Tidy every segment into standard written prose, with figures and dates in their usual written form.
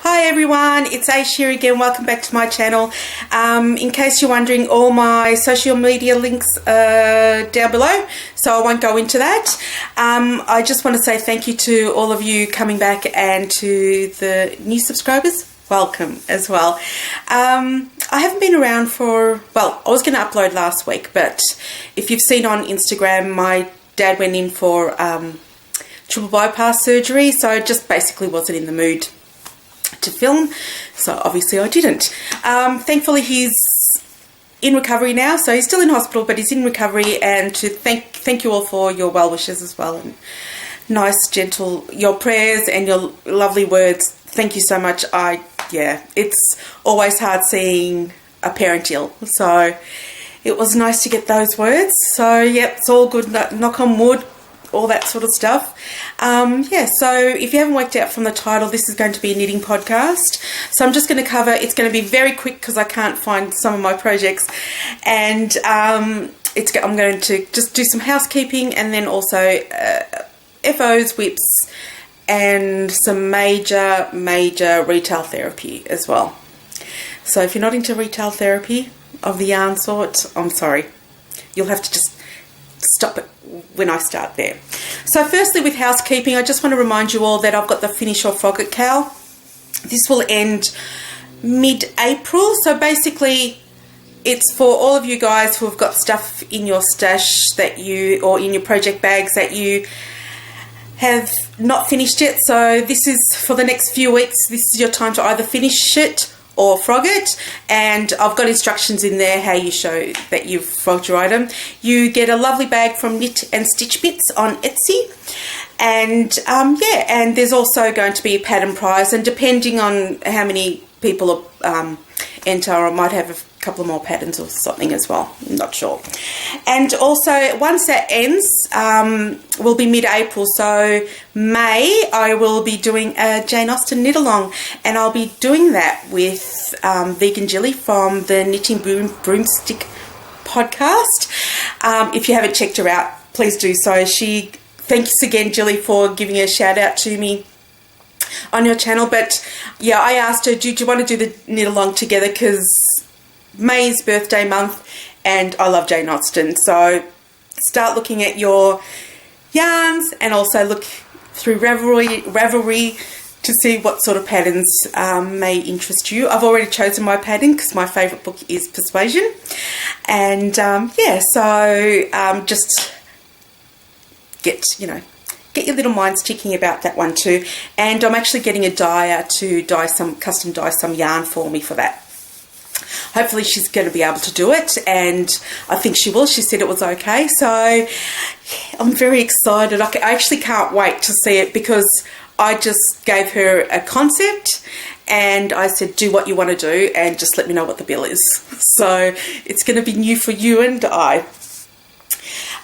Hi everyone, it's Ayshxo again. Welcome back to my channel. In case you're wondering, all my social media links are down below, so I won't go into that. I just want to say thank you to all of you coming back, and to the new subscribers, welcome as well. I haven't been around for, well, I was going to upload last week, but if you've seen on Instagram, my dad went in for triple bypass surgery, so I just basically wasn't in the mood to film, so obviously I didn't. Thankfully he's in recovery now, so he's still in hospital, but he's in recovery, and to thank you all for your well wishes as well, and nice, gentle, your prayers and your lovely words. Thank you so much. Yeah, it's always hard seeing a parent ill, so it was nice to get those words. So yep, it's all good, knock on wood, all that sort of stuff. Yeah, so if you haven't worked out from the title, this is going to be a knitting podcast. So I'm just going to cover, it's going to be very quick because I can't find some of my projects, and I'm going to just do some housekeeping, and then also FOs, whips, and some major retail therapy as well. So if you're not into retail therapy of the yarn sort, I'm sorry, you'll have to just stop it when I start there. So firstly, with housekeeping, I just want to remind you all that I've got the Finish or Frog KAL. This will end mid-April, so basically it's for all of you guys who have got stuff in your stash that you, or in your project bags that you have not finished yet. So this is for the next few weeks. This is your time to either finish it or frog it, and I've got instructions in there how you show that you've frogged your item. You get a lovely bag from Knit and Stitch Bits on Etsy, and yeah, and there's also going to be a pattern prize, and depending on how many people enter, I might have a couple of more patterns or something as well, I'm not sure. And also, once that ends, will be mid-April, so May, I will be doing a Jane Austen knit along, and I'll be doing that with Vegan Jilly from the Knitting Broomstick podcast. If you haven't checked her out, please do so. Thanks again, Jilly, for giving a shout out to me on your channel. But yeah, I asked her, do you want to do the knit along together, because May's birthday month and I love Jane Austen, so start looking at your yarns and also look through Ravelry to see what sort of patterns may interest you. I've already chosen my pattern because my favourite book is Persuasion, and yeah, so just get your little minds ticking about that one too. And I'm actually getting a dyer to custom dye some yarn for me for that. Hopefully she's going to be able to do it, and I think she will. She said it was okay, so yeah, I'm very excited. I actually can't wait to see it, because I just gave her a concept and I said, do what you want to do and just let me know what the bill is. So it's going to be new for you and I.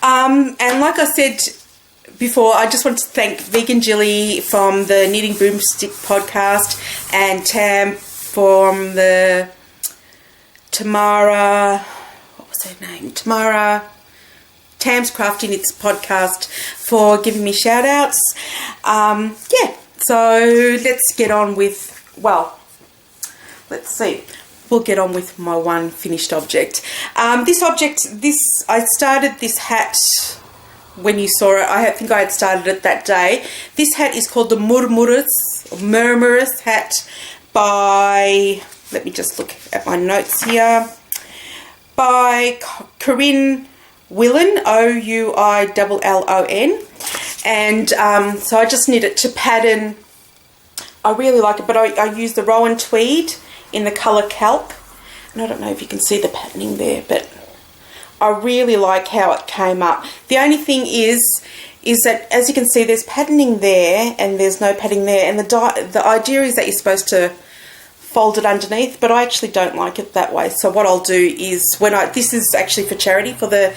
And like I said before, I just want to thank Vegan Jilly from the Knitting Broomstick podcast, and Tam from the Tam's Crafty Knits podcast for giving me shout outs. Yeah, so let's get on with, well, let's see. We'll get on with my one finished object. I started this hat when you saw it. I think I had started it that day. This hat is called the Murmurous hat by, let me just look at my notes here, by Corinne Willen, Ouillon. And so I just knit it to pattern. I really like it, but I use the Rowan Tweed in the colour Kelp. And I don't know if you can see the patterning there, but I really like how it came up. The only thing is that, as you can see, there's patterning there and there's no patterning there. And the idea is that you're supposed to fold it underneath, but I actually don't like it that way. So what I'll do is, this is actually for charity, for the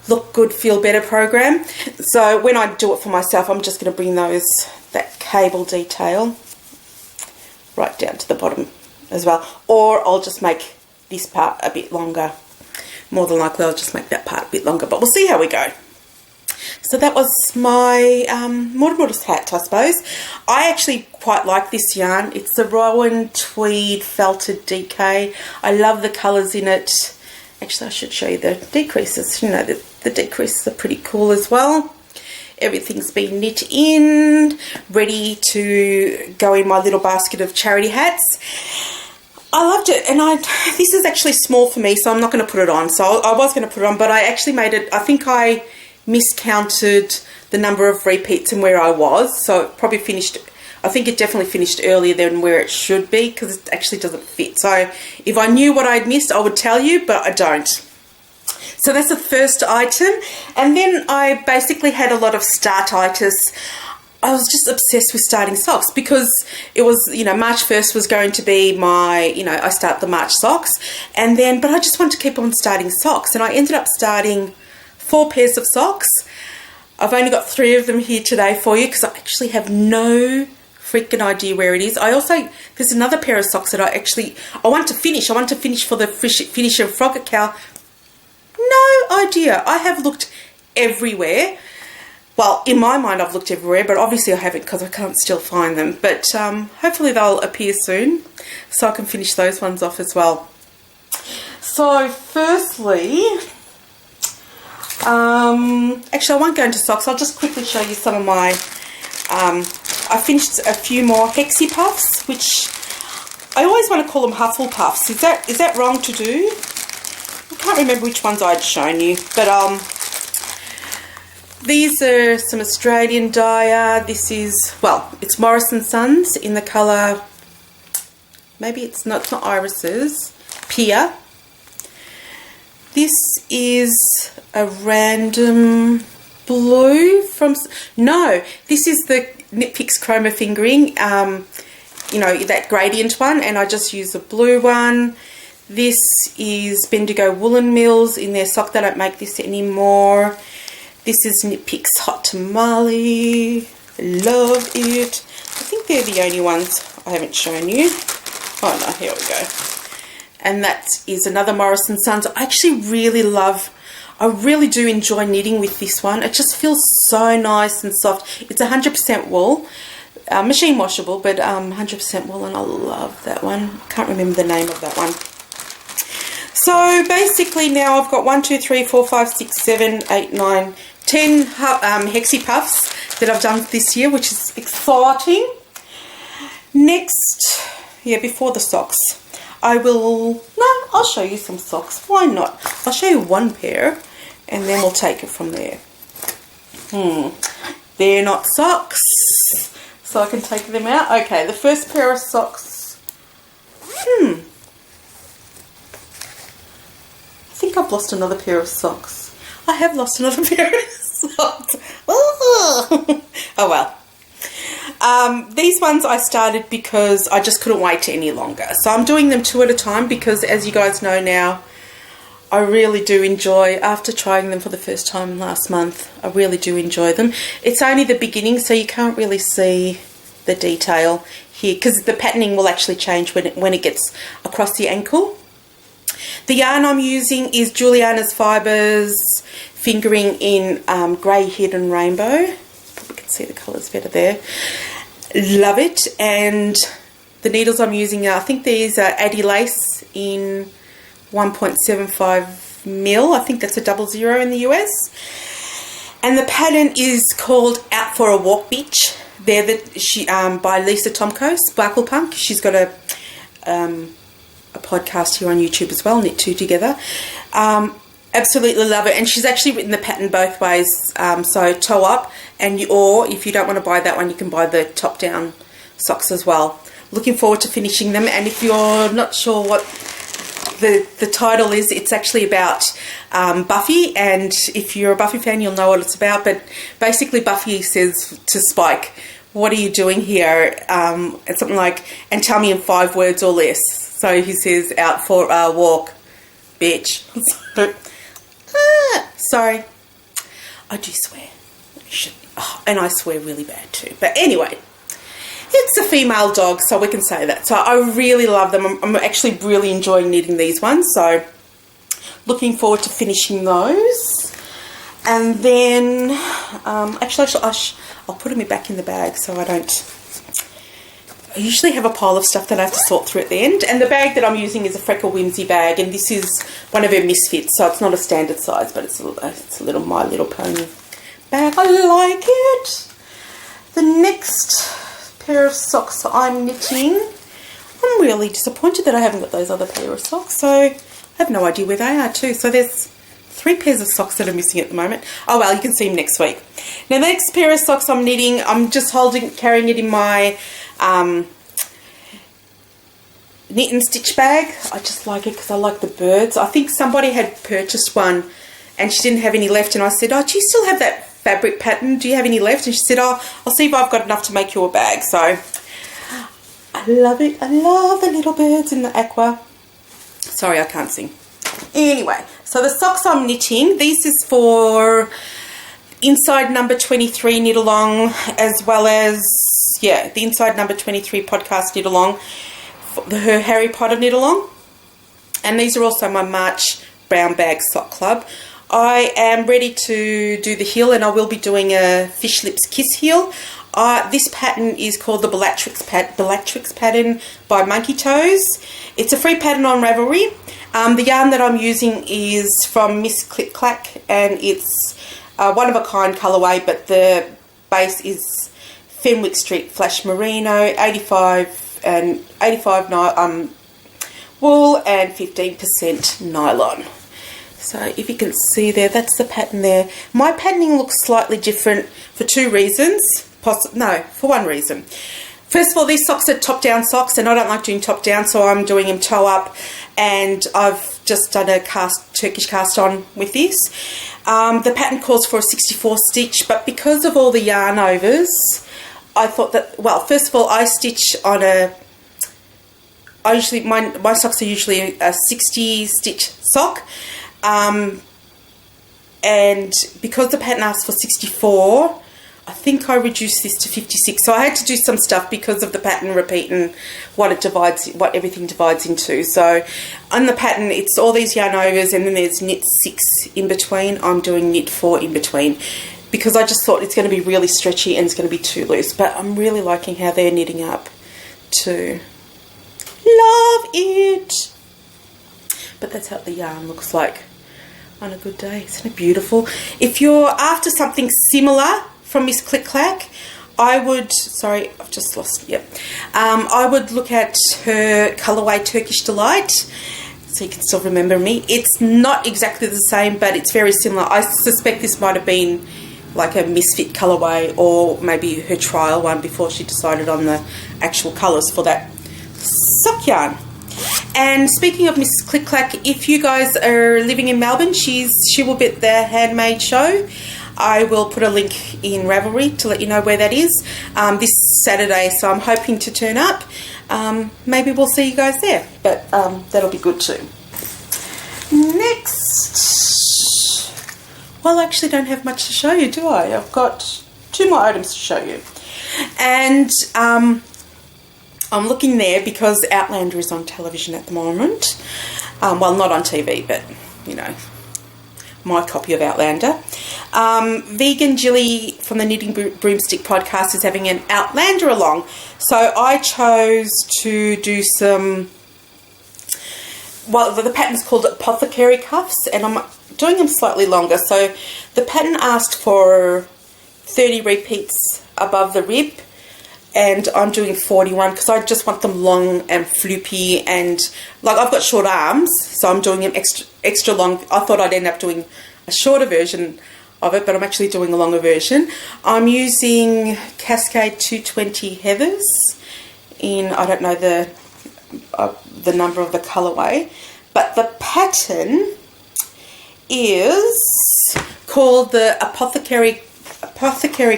Look Good Feel Better program. So when I do it for myself, I'm just going to bring that cable detail right down to the bottom as well, or I'll just make this part a bit longer. More than likely I'll just make that part a bit longer, but we'll see how we go. So that was my Mortimer's hat, I suppose. I actually quite like this yarn. It's the Rowan Tweed Felted DK. I love the colours in it. Actually, I should show you the decreases. You know, the decreases are pretty cool as well. Everything's been knit in, ready to go in my little basket of charity hats. I loved it, and this is actually small for me, so I'm not going to put it on. So I was going to put it on, but I actually made it, I think I miscounted the number of repeats and where I was, so it probably finished, I think it definitely finished earlier than where it should be, because it actually doesn't fit. So if I knew what I'd missed, I would tell you, but I don't. So that's the first item, and then I basically had a lot of startitis. I was just obsessed with starting socks because it was, you know, March 1st was going to be my, you know, I start the March socks, and then, but I just wanted to keep on starting socks, and I ended up starting 4 pairs of socks. I've only got 3 of them here today for you because I actually have no freaking idea where it is. I also, there's another pair of socks that I want to finish. I want to finish for the finish of Frogger Cow. No idea. I have looked everywhere. Well, in my mind, I've looked everywhere, but obviously I haven't because I can't still find them. But hopefully they'll appear soon so I can finish those ones off as well. So firstly, actually I won't go into socks. I'll just quickly show you some of my, I finished a few more Hexie Puffs, which I always want to call them Hustle Puffs. Is that wrong to do? I can't remember which ones I'd shown you, but these are some Australian dye. This is, well, it's Morris & Sons in the colour, maybe it's not Irises, Pia. This is a random blue from, no, this is the Knit Picks Chroma Fingering, you know, that gradient one, and I just use a blue one. This is Bendigo Woolen Mills in their sock. They don't make this anymore. This is Knit Picks Hot Tamale. Love it. I think they're the only ones I haven't shown you. Oh no, here we go. And that is another Morris & Sons. I actually really love, I really do enjoy knitting with this one. It just feels so nice and soft. It's 100% wool. Machine washable, but 100% wool, and I love that one. Can't remember the name of that one. So basically now I've got 1, 2, 3, 4, 5, 6, 7, 8, 9, 10 Hexie Puffs that I've done this year, which is exciting. Next, yeah, before the socks, I'll show you some socks. Why not? I'll show you one pair and then we'll take it from there. They're not socks, so I can take them out. Okay, the first pair of socks. I think I've lost another pair of socks. I have lost another pair of socks. Oh well. These ones I started because I just couldn't wait any longer. So I'm doing them 2 at a time because, as you guys know now, I really do enjoy, after trying them for the first time last month, I really do enjoy them. It's only the beginning, so you can't really see the detail here because the patterning will actually change when it gets across the ankle. The yarn I'm using is Juliana's Fibres Fingering in Grey Hidden Rainbow. Probably can see the colours better there. Love it. And the needles I'm using, I think these are Addy Lace in 1.75 mil. I think that's a 00 in the US. And the pattern is called Out for a Walk Bitch. They're by Lisa Tomkos, Sparkle Punk. She's got a podcast here on YouTube as well, Knit Two Together. Absolutely love it, and she's actually written the pattern both ways, so toe up, or if you don't want to buy that one, you can buy the top down socks as well. Looking forward to finishing them, and if you're not sure what the title is, it's actually about Buffy, and if you're a Buffy fan, you'll know what it's about. But basically Buffy says to Spike, what are you doing here? It's something like, and tell me in 5 words or less. So he says, out for a walk, bitch. Sorry. I do swear. And I swear really bad too. But anyway, it's a female dog, so we can say that. So I really love them. I'm actually really enjoying knitting these ones. So looking forward to finishing those. And then, actually, I'll put them back in the bag so I don't... I usually have a pile of stuff that I have to sort through at the end. And the bag that I'm using is a Freckle Whimsy bag, and this is one of her misfits, so it's not a standard size, but it's a little My Little Pony bag. I like it. The next pair of socks I'm knitting, I'm really disappointed that I haven't got those other pair of socks, so I have no idea where they are too. So there's 3 pairs of socks that are missing at the moment. Oh well, you can see them next week. Now the next pair of socks I'm knitting, I'm just carrying it in my knit and stitch bag. I just like it because I like the birds. I think somebody had purchased one and she didn't have any left, and I said, oh, do you still have that fabric pattern? Do you have any left? And she said, oh, I'll see if I've got enough to make you a bag. So I love it. I love the little birds in the aqua. Sorry, I can't sing. Anyway, so the socks I'm knitting, this is for inside number 23 knit along, as well as, yeah, the inside number 23 podcast knit along, her Harry Potter knit along. And these are also my March brown bag sock club. I am ready to do the heel, and I will be doing a Fish Lips Kiss heel. This pattern is called the Bellatrix pattern by Monkey Toes. It's a free pattern on Ravelry. The yarn that I'm using is from Miss Click Clack, and it's one of a kind colourway, but the base is Fenwick Street Flash Merino, 85 wool and 15% nylon. So if you can see there, that's the pattern there. My patterning looks slightly different for 2 reasons. For one reason. First of all, these socks are top-down socks, and I don't like doing top-down, so I'm doing them toe-up, and I've just done a Turkish cast-on with this. The pattern calls for a 64 stitch, but because of all the yarn overs, I thought that, well, first of all, I stitch on my socks are usually a 60 stitch sock, and because the pattern asks for 64, I think I reduced this to 56. So I had to do some stuff because of the pattern repeat and what everything divides into. So on the pattern, it's all these yarn overs, and then there's knit 6 in between. I'm doing knit 4 in between because I just thought it's going to be really stretchy and it's going to be too loose. But I'm really liking how they're knitting up too. Love it. But that's how the yarn looks like on a good day. Isn't it beautiful? If you're after something similar from Miss Click Clack, I would, sorry, I've just lost, yep. I would look at her colourway Turkish Delight, so you can still remember me. It's not exactly the same, but it's very similar. I suspect this might have been like a misfit colourway, or maybe her trial one before she decided on the actual colours for that sock yarn. And speaking of Miss Click Clack, if you guys are living in Melbourne, she will be at the Handmade Show. I will put a link in Ravelry to let you know where that is this Saturday, so I'm hoping to turn up. Maybe we'll see you guys there, but that'll be good too. Next, well, I actually don't have much to show you, do I? I've got 2 more items to show you. And I'm looking there because Outlander is on television at the moment. Well, not on TV, but, you know, my copy of Outlander. Vegan Jilly from the Knitting Broomstick podcast is having an Outlander along. So I chose to do some, well, the pattern's called Apothecary Cuffs, and I'm doing them slightly longer. So the pattern asked for 30 repeats above the rib, and I'm doing 41 because I just want them long and floopy, and like I've got short arms, so I'm doing them extra long. I thought I'd end up doing a shorter version of it, but I'm actually doing a longer version. I'm using Cascade 220 Heathers in, I don't know the number of the colourway, but the pattern is called the Apothecary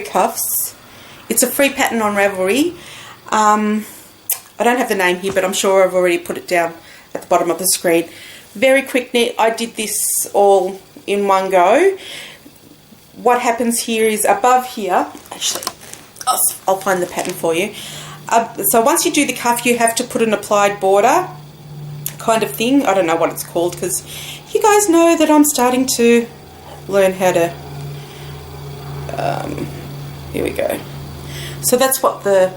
Cuffs. It's a free pattern on Ravelry. I don't have the name here, but I'm sure I've already put it down at the bottom of the screen. Very quick knit. I did this all in one go. What happens here is above here, actually, I'll find the pattern for you. So once you do the cuff, you have to put an applied border kind of thing. I don't know what it's called because you guys know that I'm starting to learn how to Here we go. So that's what the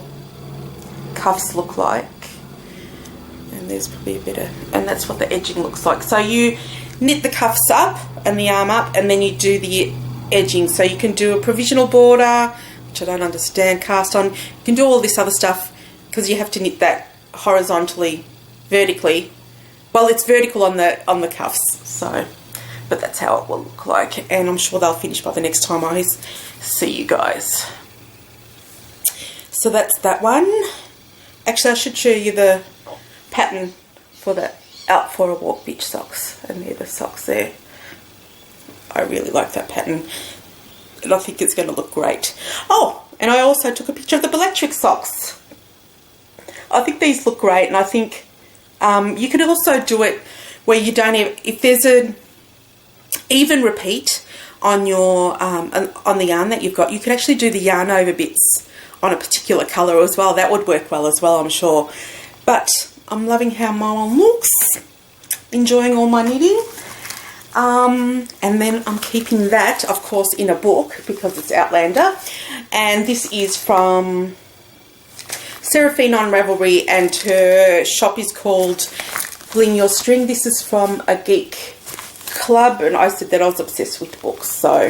cuffs look like. And there's probably a bit of, and that's what the edging looks like. So you knit the cuffs up and the arm up, and then you do the edging. So you can do a provisional border, which I don't understand, cast on. You can do all this other stuff because you have to knit that horizontally, vertically. Well, it's vertical on the cuffs, so, but that's how it will look like, and I'm sure they'll finish by the next time I see you guys. So that's that one. Actually, I should show you the pattern for the Out for a Walk beach socks, and they're the socks there. I really like that pattern, and I think it's going to look great. Oh, and I also took a picture of the Bellatrix socks. I think these look great, and I think you can also do it where you don't have, if there's an even repeat on your on the yarn that you've got, you can actually do the yarn over bits on a particular colour as well. That would work well as well, I'm sure. But I'm loving how my one looks. Enjoying all my knitting. And then I'm keeping that, of course, in a book because it's Outlander. And this is from Seraphine on Ravelry, and her shop is called Bling Your String. This is from a geek club, and I said that I was obsessed with books, so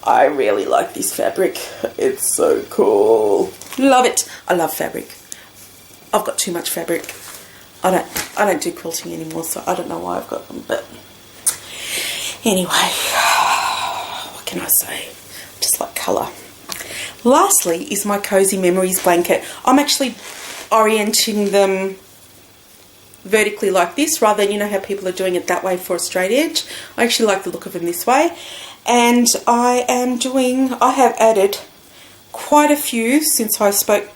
I really like this fabric. It's so cool. Love it. I love fabric. I've got too much fabric. I don't do quilting anymore, so I don't know why I've got them, but anyway, what can I say? Just like colour. Lastly is my Cozy Memories blanket. I'm actually orienting them vertically like this, rather than, you know how people are doing it that way for a straight edge. I actually like the look of them this way. And I have added quite a few since I spoke,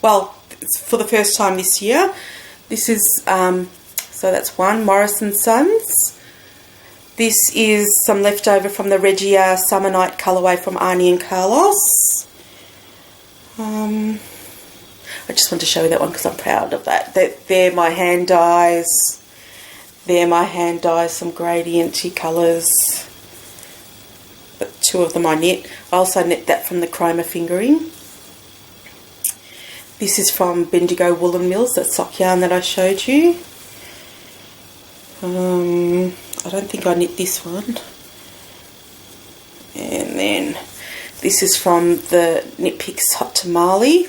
well, it's for the first time this year. This is, so that's one, Morris & Sons. This is some leftover from the Regia Summer Night colourway from Ayshxo and Carlos. I just want to show you that one because I'm proud of that. They're my hand dyes. They're my hand dyes, some gradienty colours. But two of them I knit. I also knit that from the Chroma Fingering. This is from Bendigo Woolen Mills, that sock yarn that I showed you. I don't think I knit this one. And then this is from the Knit Picks Hot Tamale.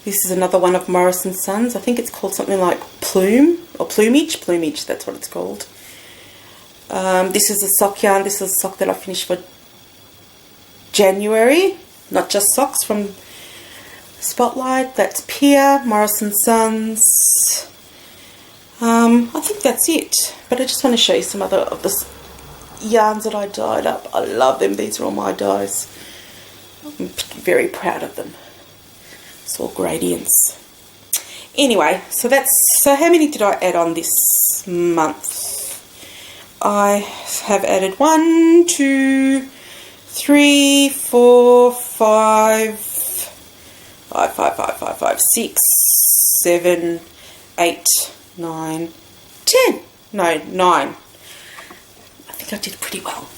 This is another one of Morris & Sons. I think it's called something like Plume or Plumage. Plumage, that's what it's called. This is a sock yarn. This is a sock that I finished for January. Not just socks, from Spotlight. That's Pier, Morris & Sons. I think that's it. But I just want to show you some other of the yarns that I dyed up. I love them. These are all my dyes. I'm very proud of them. It's all gradients. Anyway, so how many did I add on this month? I have added 1, 2, 3, 4, 5, 6, 7, 8, 9, 10. No, 9. I think I did pretty well.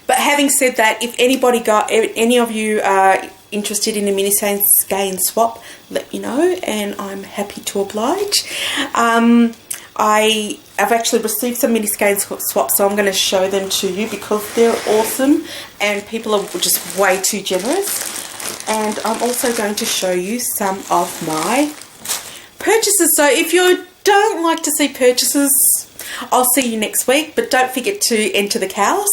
But having said that, if any of you are interested in a mini skein swap, let me know, and I'm happy to oblige. I have actually received some mini skein swaps, so I'm going to show them to you because they're awesome and people are just way too generous. And I'm also going to show you some of my purchases. So if you don't like to see purchases, I'll see you next week, but don't forget to enter the KALs.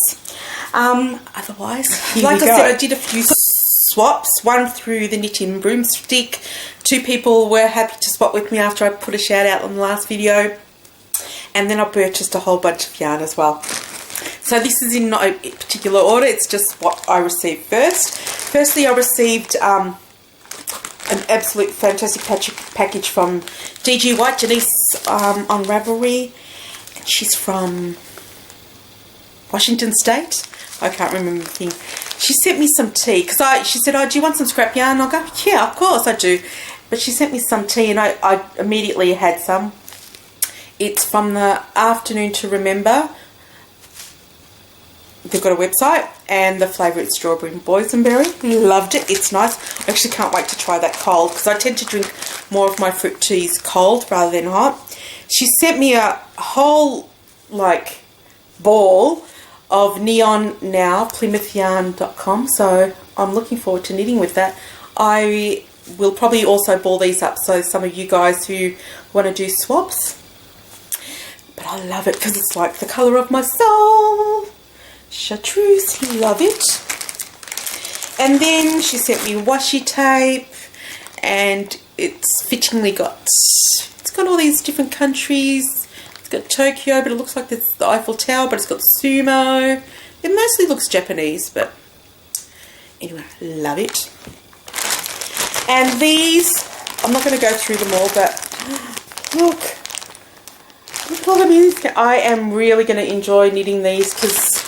Otherwise, like I said, I did a few swaps, one through the Knitting Broomstick. 2 people were happy to swap with me after I put a shout out on the last video, and then I purchased a whole bunch of yarn as well. So this is in no particular order, it's just what I received first. Firstly, I received an absolute fantastic package from DG White, Janice on Ravelry, and she's from Washington State. I can't remember the thing. She sent me some tea because she said, "Oh, do you want some scrap yarn?" I'll go, "Yeah, of course I do." But she sent me some tea, and I immediately had some. It's from the Afternoon to Remember they've got a website, and the flavour is strawberry and boysenberry. Loved it. It's nice. I actually can't wait to try that cold, because I tend to drink more of my fruit teas cold rather than hot. She sent me a whole, like, ball of Neon Now, PlymouthYarn.com, so I'm looking forward to knitting with that. I will probably also ball these up, so some of you guys who want to do swaps. But I love it because it's like the colour of my soul. Chartreuse, love it. And then she sent me washi tape, and it's fittingly it's got all these different countries. It's got Tokyo, but it looks like it's the Eiffel Tower, but it's got Sumo. It mostly looks Japanese, but anyway, love it. And these, I'm not going to go through them all, but look at all the minis. I am really going to enjoy knitting these, because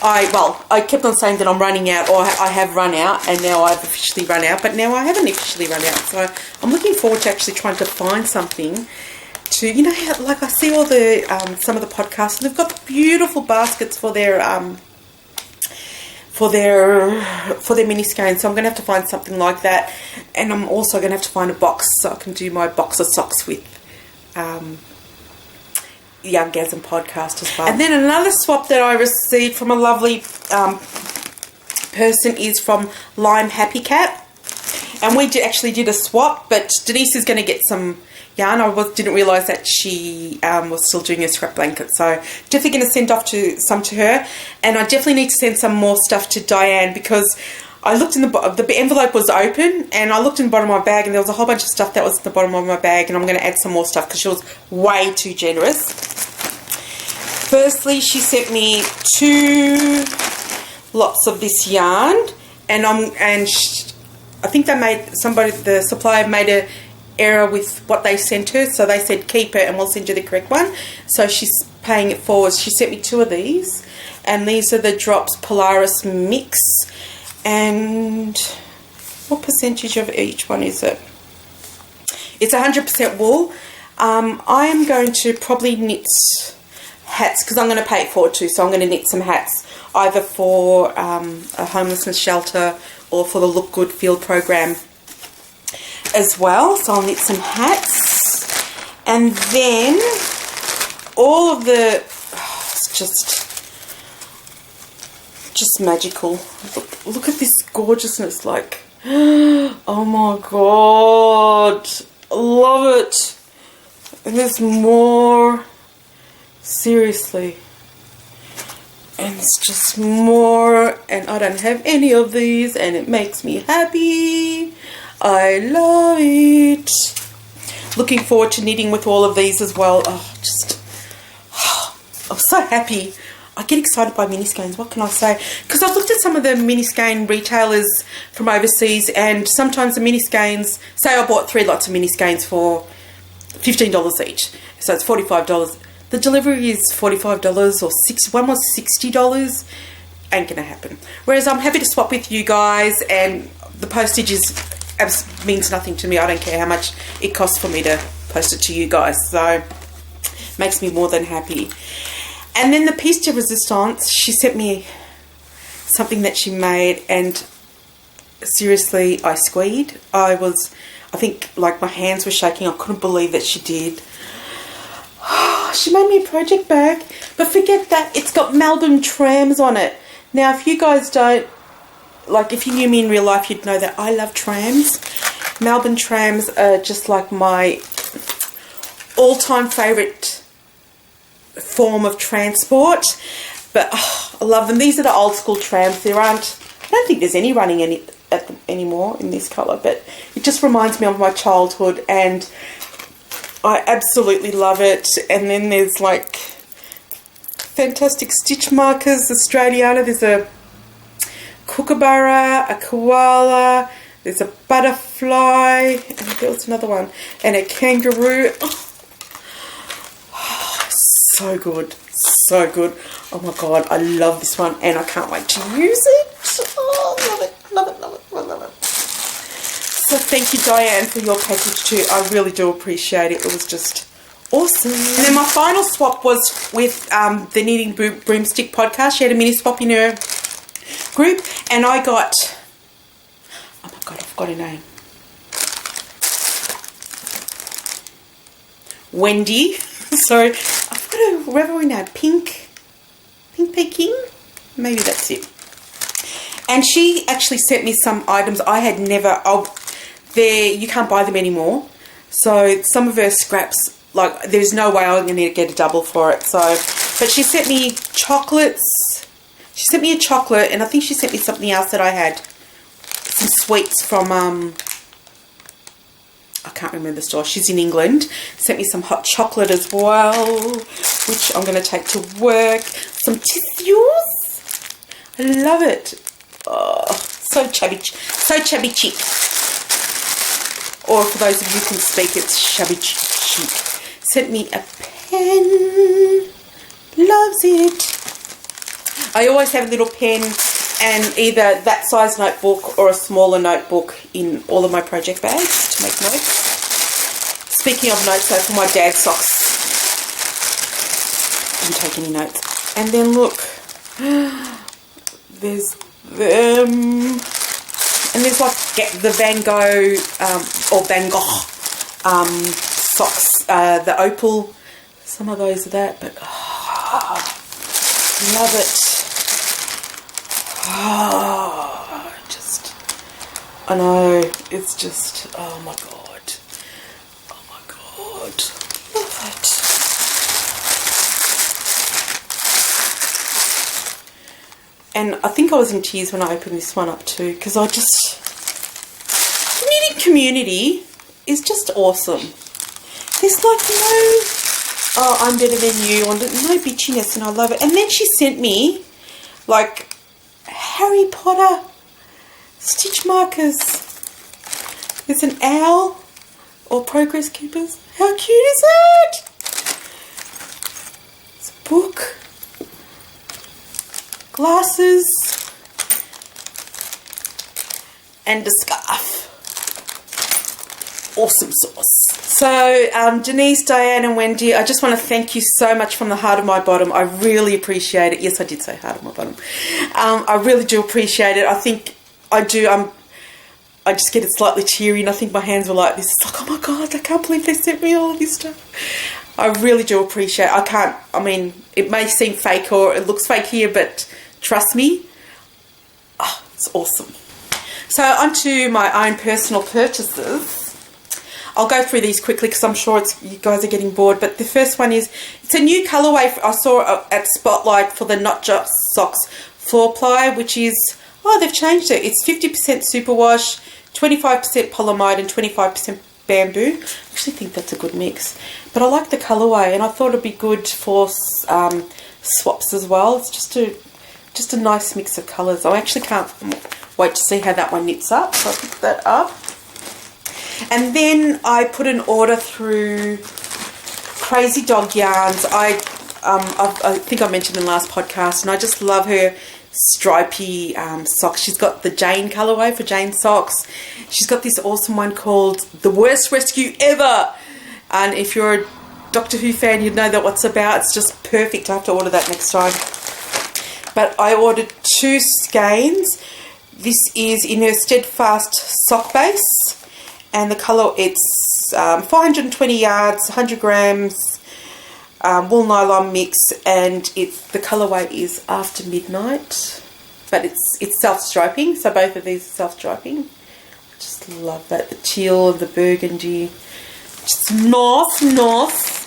I kept on saying that I'm running out, or I have run out, and now I've officially run out, but now I haven't officially run out. So I'm looking forward to actually trying to find something to, you know, like I see all the, some of the podcasts, they've got beautiful baskets for their mini skeins, so I'm going to have to find something like that. And I'm also going to have to find a box so I can do my box of socks with Younggasm podcast as well. And then another swap that I received from a lovely person is from Lime Happy Cat, and we actually did a swap, but Denise is going to get some yarn. I didn't realise that she was still doing a scrap blanket, so definitely going to send off some to her, and I definitely need to send some more stuff to Diane, because I looked in the envelope was open, and I looked in the bottom of my bag, and there was a whole bunch of stuff that was at the bottom of my bag, and I'm going to add some more stuff because she was way too generous. Firstly, she sent me 2 lots of this yarn, and I think the supplier made a error with what they sent her, so they said keep it and we'll send you the correct one. So she's paying it forward. She sent me 2 of these, and these are the Drops Polaris Mix. And what percentage of each one is it? It's 100% wool. I am going to probably knit hats, because I'm going to pay it forward too, so I'm going to knit some hats either for a homelessness shelter or for the Look Good Field program as well. So I'll knit some hats, and then all of the it's just magical. Look at this gorgeousness, like, oh my god, I love it. And there's more, seriously, and it's just more, and I don't have any of these, and it makes me happy. I love it. Looking forward to knitting with all of these as well. I'm so happy. I get excited by mini skeins, what can I say? Because I've looked at some of the mini skein retailers from overseas, and sometimes the mini skeins, say I bought 3 lots of mini skeins for $15 each, so it's $45. The delivery is $45 or one was $60. Ain't gonna happen. Whereas I'm happy to swap with you guys, and the postage means nothing to me. I don't care how much it costs for me to post it to you guys, so makes me more than happy. And then the piece de resistance, she sent me something that she made, and seriously, I squeed. I think, like, my hands were shaking. I couldn't believe that she did. She made me a project bag, but forget that, it's got Melbourne trams on it. Now, if you guys don't, like, if you knew me in real life, you'd know that I love trams. Melbourne trams are just like my all-time favourite form of transport, but I love them. These are the old school trams. I don't think there's any running anymore in this colour, but it just reminds me of my childhood, and I absolutely love it. And then there's like fantastic stitch markers, Australiana. There's a kookaburra, a koala, there's a butterfly, and there was another one, and a kangaroo. So good, so good. Oh my god, I love this one, and I can't wait to use it. Oh, love it, love it, love it, love it. So thank you, Diane, for your package too. I really do appreciate it. It was just Awesome. And then my final swap was with the Knitting Broomstick podcast. She had a mini swap in her group, and I got, oh my god, I forgot her name. Wendy. So I've got a Ravelry now. Pink Peking? Maybe that's it. And she actually sent me some items I had never, you can't buy them anymore. So some of her scraps, like, there's no way I'm going to get a double for it. So, but she sent me chocolates. She sent me a chocolate, and I think she sent me something else that I had. Some sweets from, I can't remember the store. She's in England. Sent me some hot chocolate as well, which I'm going to take to work. Some tissues. I love it. Oh, so chubby chic. Or for those of you who can speak, it's shabby chic. Sent me a pen. Loves it. I always have a little pen and either that size notebook or a smaller notebook in all of my project bags to make notes. Speaking of notes, though, for my dad's socks, I didn't take any notes. And then look, there's them, and there's like the Van Gogh or Van Gogh socks, the opal. Some of those are that, but love it. I know, it's just, oh my god, love it. And I think I was in tears when I opened this one up too, because the knitting community is just awesome. There's like no, oh, I'm better than you, or no bitchiness, and I love it. And then she sent me like Harry Potter stitch markers. There's an owl or progress keepers. How cute is that? It's a book, glasses, and a scarf. Awesome sauce. So Denise, Diane and Wendy, I just want to thank you so much from the heart of my bottom. I really appreciate it. Yes, I did say heart of my bottom. I really do appreciate it. I think I do. I just get it slightly teary, and I think my hands were like this. It's like, oh my god, I can't believe they sent me all this stuff. I really do appreciate it. I mean, it may seem fake or it looks fake here, but trust me, oh, it's awesome. So onto my own personal purchases. I'll go through these quickly because I'm sure you guys are getting bored. But the first one is, it's a new colourway I saw at Spotlight for the Not Just Socks floor ply, which is, oh, they've changed it. It's 50% superwash, 25% polyamide and 25% bamboo. I actually think that's a good mix. But I like the colourway, and I thought it'd be good for swaps as well. It's just a nice mix of colours. I actually can't wait to see how that one knits up. So I picked that up. And then I put an order through Crazy Dog Yarns. I think I mentioned in the last podcast, and I just love her stripy socks. She's got the Jane colourway for Jane socks. She's got this awesome one called The Worst Rescue Ever. And if you're a Doctor Who fan, you'd know that what's about. It's just perfect. I have to order that next time. But I ordered 2 skeins. This is in her Steadfast sock base. And the colour, it's 420 yards, 100 grams, wool nylon mix, and the colourway is After Midnight, but it's self-striping, so both of these are self-striping. I just love that, the teal and the burgundy, just nice.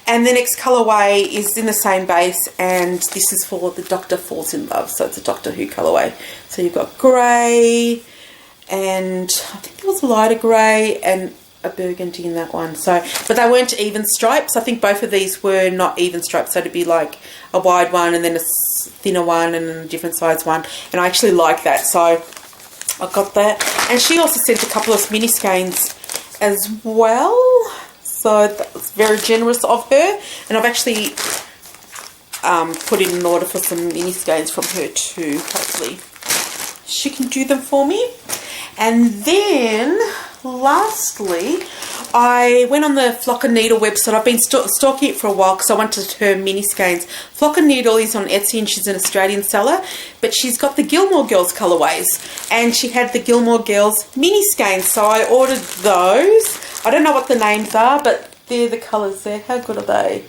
And the next colourway is in the same base, and this is for the Doctor Falls in Love, so it's a Doctor Who colourway. So you've got grey, and I think there was a lighter grey and a burgundy in that one. So, but they weren't even stripes. I think both of these were not even stripes. So it'd be like a wide one and then a thinner one and a different size one. And I actually like that. So I got that. And she also sent a couple of mini skeins as well. So that was very generous of her. And I've actually put in an order for some mini skeins from her too. Hopefully she can do them for me. And then lastly, I went on the Flock and Needle website. I've been stalking it for a while because I wanted her mini skeins. Flock and Needle is on Etsy and she's an Australian seller, but she's got the Gilmore Girls colorways and she had the Gilmore Girls mini skeins, so I ordered those. I don't know what the names are, but they're the colors there. How good are they?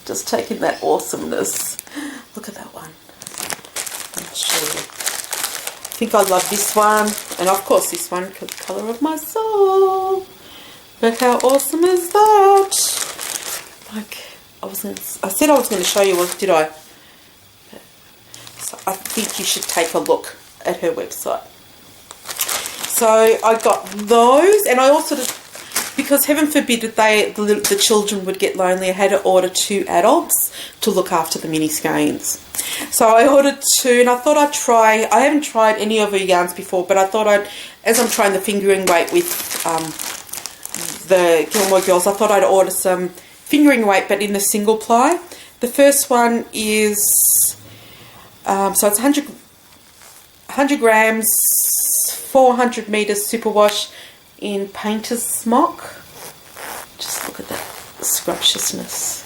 Just taking that awesomeness. Look at that one. I'll show you. I think I love this one, and of course this one, the colour of my soul. But how awesome is that? Like, I said I was going to show you, did I? So I think you should take a look at her website. So I got those, and I also, because heaven forbid that the children would get lonely, I had to order 2 adults to look after the mini skeins. So I ordered 2, and I thought I'd try. I haven't tried any of her yarns before, but I thought as I'm trying the fingering weight with the Gilmore Girls, I thought I'd order some fingering weight, but in the single ply. The first one is, so it's 100 grams, 400 meters superwash in painter's smock. Just look at that scrumptiousness.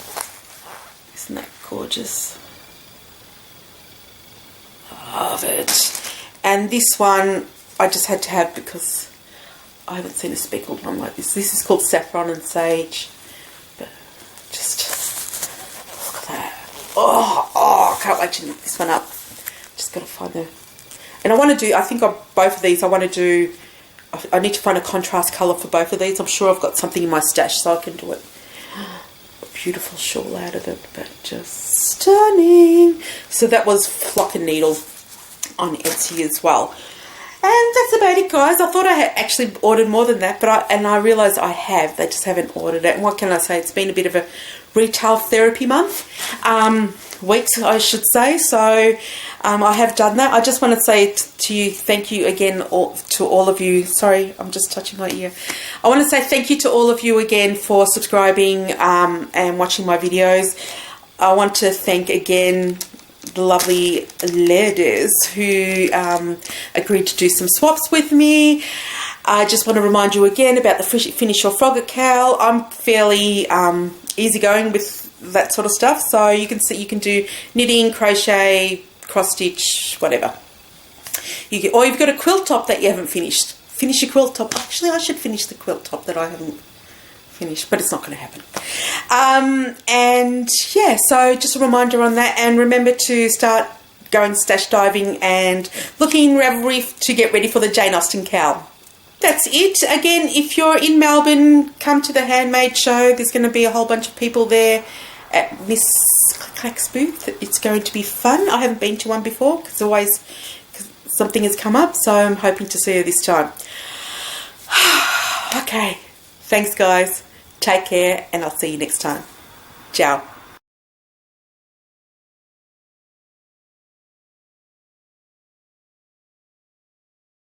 Isn't that gorgeous? Love it. And this one I just had to have because I haven't seen a speckled one like this. This is called Saffron and Sage. But just look at that. Oh, I can't wait to knit this one up. Just got to find the... And I want to do, I think on both of these, I need to find a contrast colour for both of these. I'm sure I've got something in my stash so I can do it. A beautiful shawl out of it, but just stunning. So that was Flock and Needle on Etsy as well. And that's about it, guys. I thought I had actually ordered more than that, but I realised I have. They just haven't ordered it. And what can I say? It's been a bit of a retail therapy month. Weeks, I should say. So I have done that. I just want to say to you, thank you again to all of you. Sorry, I'm just touching my ear. I want to say thank you to all of you again for subscribing and watching my videos. I want to thank again the lovely ladies who agreed to do some swaps with me. I just want to remind you again about the Finish Your Frogger KAL. I'm fairly easygoing with that sort of stuff, so you can do knitting, crochet, cross stitch, whatever. Or you've got a quilt top that you haven't finished. Finish your quilt top. Actually, I should finish the quilt top that I haven't finished, but it's not going to happen. And yeah, so just a reminder on that, and remember to start going stash diving and looking in Ravelry to get ready for the Jane Austen KAL. That's it. Again, if you're in Melbourne, come to the Handmade Show. There's going to be a whole bunch of people there at Miss Clack's booth. It's going to be fun. I haven't been to one before because always something has come up, so I'm hoping to see her this time. Okay. Thanks, guys. Take care, and I'll see you next time. Ciao.